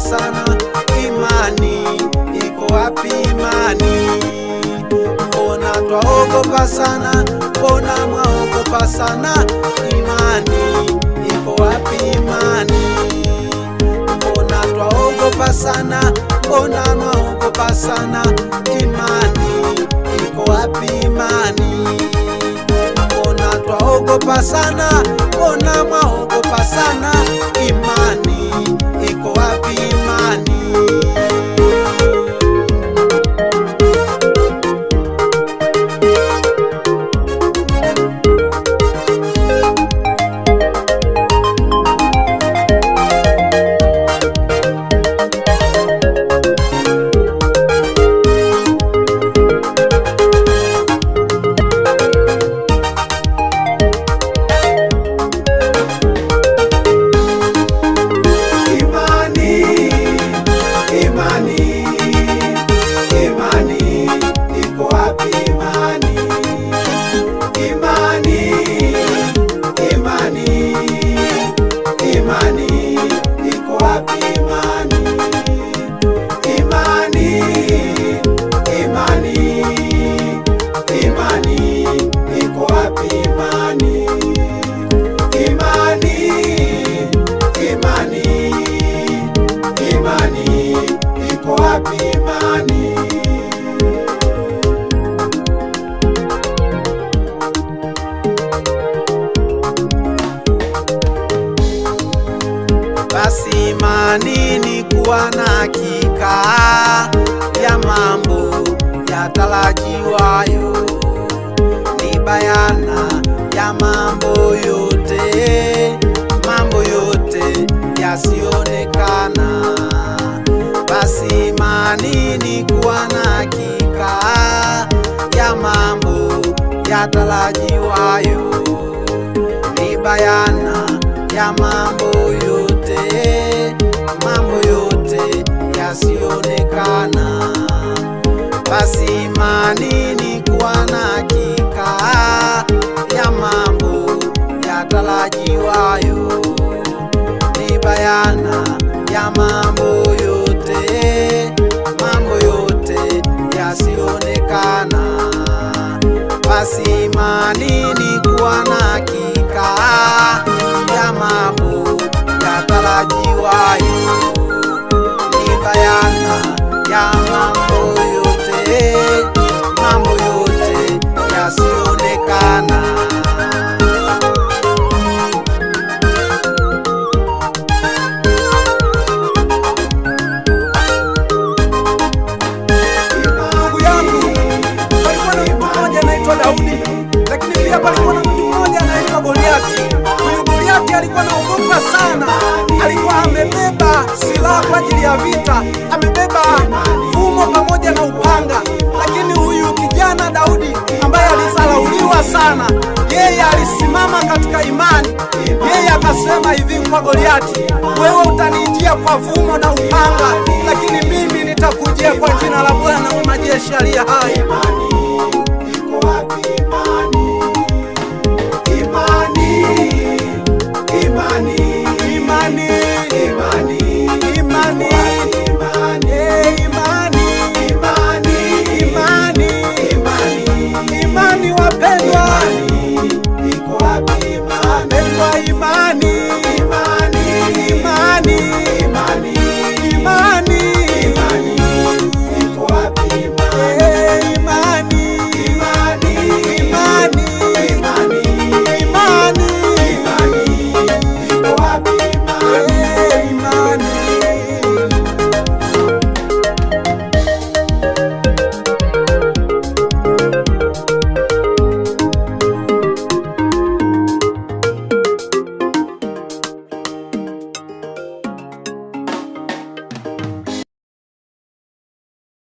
sana, imani iko wapi imani? Mbona twaogopa sana, mbona mwaogopa sana, imani iko wapi imani? Mbona twaogopa sana, mbona mwaogopa sana, imani iko wapi imani? Mbona twaogopa sana, mbona mwaogopa sana, imani iko wapi imani? Basi imani ni kuwa na hakika ya mambo yatarajiwayo, ni bayana ya mambo yote yasionekana. Basi imani ni kuwa na hakika ya mambo yatarajiwayo, ni bayana ya mambo yote yasionekana. Basi imani ni kuwa na hakika ya mambo yatarajiwayo, ni bayana ya mambo yote yasionekana. Basi imani ni kuwa na hakika ya mambo yatarajiwayo, ni bayana ya mambo yote yasionekana. Ndugu yangu, palikuwa na mtu mmoja anaitwa Daudi, lakini pia palikuwa na mtu mmoja anaitwa Goliati. Huyu Goliati alikuwa anaogopa sana, alikuwa amebeba silaha kwa ajili ya vita, amebeba fumo pamoja na upanga. Lakini huyu kijana Daudi ambaye alisarauliwa sana, yeye alisimama katika imani. Yeye akasema hivi kwa Goliati, wewe utanijia kwa fumo na upanga, lakini mimi nitakujia kwa jina la Bwana wa majeshi aliye hai.